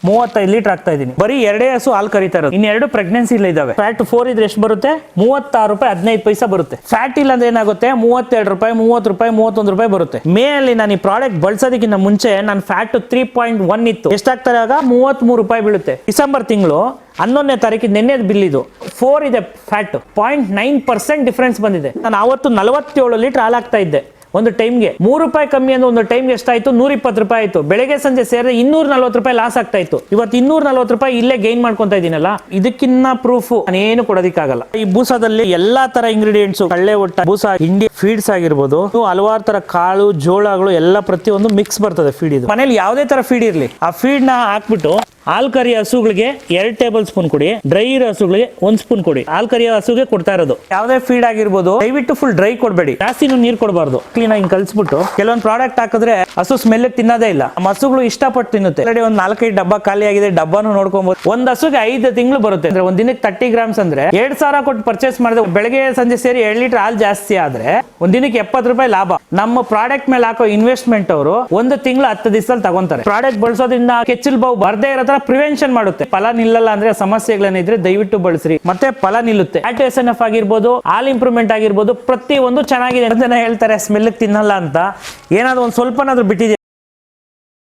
35 litre ಆಗ್ತಾ ಇದೀನಿ. ಬರೀ 2 ಹಸು ಹಾಲು ಕರೀತಾ ಇರೋದು. ಇನ್ನೆರಡು ಪ್ರೆಗ್ನೆನ್ಸಿ ಇದಾವೆ. ಫ್ಯಾಟ್ 4 ಇದ್ರೆ ಎಷ್ಟು ಬರುತ್ತೆ? 36 ರೂಪಾಯಿ 15 ಪೈಸೆ ಬರುತ್ತೆ. ಫ್ಯಾಟ್ ಇಲ್ಲ ಅಂದ್ರೆ ಏನಾಗುತ್ತೆ? 32 ರೂಪಾಯಿ, 30 ರೂಪಾಯಿ, 31 ರೂಪಾಯಿ ಬರುತ್ತೆ. ಮೇ ಅಲ್ಲಿ ನಾನು ಈ ಪ್ರಾಡಕ್ಟ್ ಬಳಸೋದಕ್ಕಿಂತ ಮುಂಚೆ ನನ್ನ ಫ್ಯಾಟ್ 3.1 ಇತ್ತು. ಎಷ್ಟಾಗ್ತಾರೆ ಆಗ? 33 ರೂಪಾಯಿ ಬೀಳುತ್ತೆ. ಡಿಸೆಂಬರ್ ತಿಂಗಳು 11ನೇ ತಾರೀಕು ನೆನ್ನೆ ಬಿಲ್ ಇದು 4 ಇದೆ ಫ್ಯಾಟ್. 0.9% ಡಿಫರೆನ್ಸ್ ಬಂದಿದೆ. ನಾನು ಅವತ್ತು 47 ಲೀಟರ್ ಹಾಲು ಹಾಕ್ತಾ ಇದ್ದೆ ಒಂದು ಟೈಮ್ಗೆ. 3 ರೂಪಾಯಿ ಕಮ್ಮಿ ಅಂದ್ರೆ ಒಂದು ಟೈಮ್ಗೆ ಎಷ್ಟಾಯ್ತು? 120 ರೂಪಾಯಿ ಆಯ್ತು. ಬೆಳಗ್ಗೆ ಸಂಜೆ ಸೇರಿದ್ರೆ 240 ರೂಪಾಯಿ ಲಾಸ್ ಆಗ್ತಾ ಇತ್ತು. ಇವತ್ತು 240 ರೂಪಾಯಿ ಇಲ್ಲೇ ಗೈನ್ ಮಾಡ್ಕೊಂತ ಇದೀನಲ್ಲ. ಇದಕ್ಕಿನ್ನ ಪ್ರೂಫ್ ನಾನೇನು ಕೊಡೋದಿಕ್ಕಾಗಲ್ಲ. ಈ ಬೂಸಾದಲ್ಲಿ ಎಲ್ಲಾ ತರ ಇಂಗ್ರೀಡಿಯೆಂಟ್ಸ್, ಕಳ್ಳೆ ಒಟ್ಟ, ಬೂಸಾ, ಹಿಂಡಿ ಫೀಡ್ಸ್ ಆಗಿರ್ಬೋದು, ಹಲವಾರು ತರ ಕಾಳು, ಜೋಳಗಳು ಎಲ್ಲ ಪ್ರತಿಯೊಂದು ಮಿಕ್ಸ್ ಬರ್ತದೆ ಫೀಡ್. ಇದು ಮನೇಲಿ ಯಾವುದೇ ತರ ಫೀಡ್ ಇರ್ಲಿ, ಆ ಫೀಡ್ ನ ಹಾಕ್ಬಿಟ್ಟು ಹಾಲ್ ಕರಿಯ ಹಸುಗಳಿಗೆ 2 ಟೇಬಲ್ ಸ್ಪೂನ್ ಕೊಡಿ, ಡ್ರೈ ಇರೋ ಹಸುಗಳಿಗೆ 1 ಸ್ಪೂನ್ ಕೊಡಿ. ಹಾಲ್ ಕರಿಯ ಹಸುಗೆ ಕೊಡ್ತಾ ಇರೋದು ಯಾವುದೇ ಫೀಡ್ ಆಗಿರ್ಬೋದು, ದಯವಿಟ್ಟು ಫುಲ್ ಡ್ರೈ ಕೊಡಬೇಡಿ. ಜಾಸ್ತಿನೂ ನೀರು ಕೊಡಬಾರ್ದು. ಕ್ಲೀನ್ ಆಗಿ ಕಲ್ಸ್ಬಿಟ್ಟು ಕೆಲವೊಂದು ಪ್ರಾಡಕ್ಟ್ ಹಾಕಿದ್ರೆ ಹಸು ಸ್ಮೆಲ್ ತಿನ್ನೋದೇ ಇಲ್ಲ. ನಮ್ಮ ಹಸುಗಳು ಇಷ್ಟಪಟ್ಟು ತಿನ್ನುತ್ತೆ. ಒಂದು 4-5 ಡಬ್ಬ ಖಾಲಿ ಆಗಿದೆ, ಡಬ್ಬಾನು ನೋಡ್ಕೊಬಹುದು. ಒಂದ್ ಹಸುಗೆ 5 ತಿಂಗಳು ಬರುತ್ತೆ ಅಂದ್ರೆ ಒಂದ್ ದಿನಕ್ಕೆ 30 ಗ್ರಾಮ್ಸ್ ಅಂದ್ರೆ 2,000 ಕೊಟ್ಟು ಪರ್ಚೇಸ್ ಮಾಡಿದ್ರೆ ಬೆಳಗ್ಗೆ ಸಂಜೆ ಸೇರಿ 2 ಲೀಟರ್ ಹಾಲು ಜಾಸ್ತಿ ಆದ್ರೆ ಒಂದ್ ದಿನಕ್ಕೆ 70 ರೂಪಾಯಿ ಲಾಭ. ನಮ್ಮ ಪ್ರಾಡಕ್ಟ್ ಮೇಲೆ ಹಾಕೋ ಇನ್ವೆಸ್ಟ್ಮೆಂಟ್ ಅವರು ಒಂದು ತಿಂಗಳು 10 ದಿವಸದಲ್ಲಿ ತಗೊಂತಾರೆ. ಪ್ರಾಡಕ್ಟ್ ಬಳಸೋದ್ರಿಂದ ಕೆಚ್ಚಲ್ ಬಾವು ಬರ್ದೇ ಇರೋ ಪ್ರಿವೆನ್ಷನ್ ಮಾಡುತ್ತೆ. ಫಲ ನಿಲ್ಲಲ್ಲ ಅಂದ್ರೆ ಸಮಸ್ಯೆಗಳೇನಿದ್ರೆ ದಯವಿಟ್ಟು ಬಳಸ್ರಿ, ಮತ್ತೆ ಫಲ ನಿಲ್ಲುತ್ತೆ. SNF ಆಗಿರ್ಬೋದು, ಹಾಲ್ ಇಂಪ್ರೂವ್ಮೆಂಟ್ ಆಗಿರ್ಬೋದು, ಪ್ರತಿ ಒಂದು ಚೆನ್ನಾಗಿದೆ. ಜನ ಹೇಳ್ತಾರೆ ಸ್ಮೆಲ್ ತಿನ್ನಲ್ಲ ಅಂತ. ಏನಾದ್ರು ಒಂದ್ ಸ್ವಲ್ಪನಾದ್ರೂ ಬಿಟ್ಟಿದೆ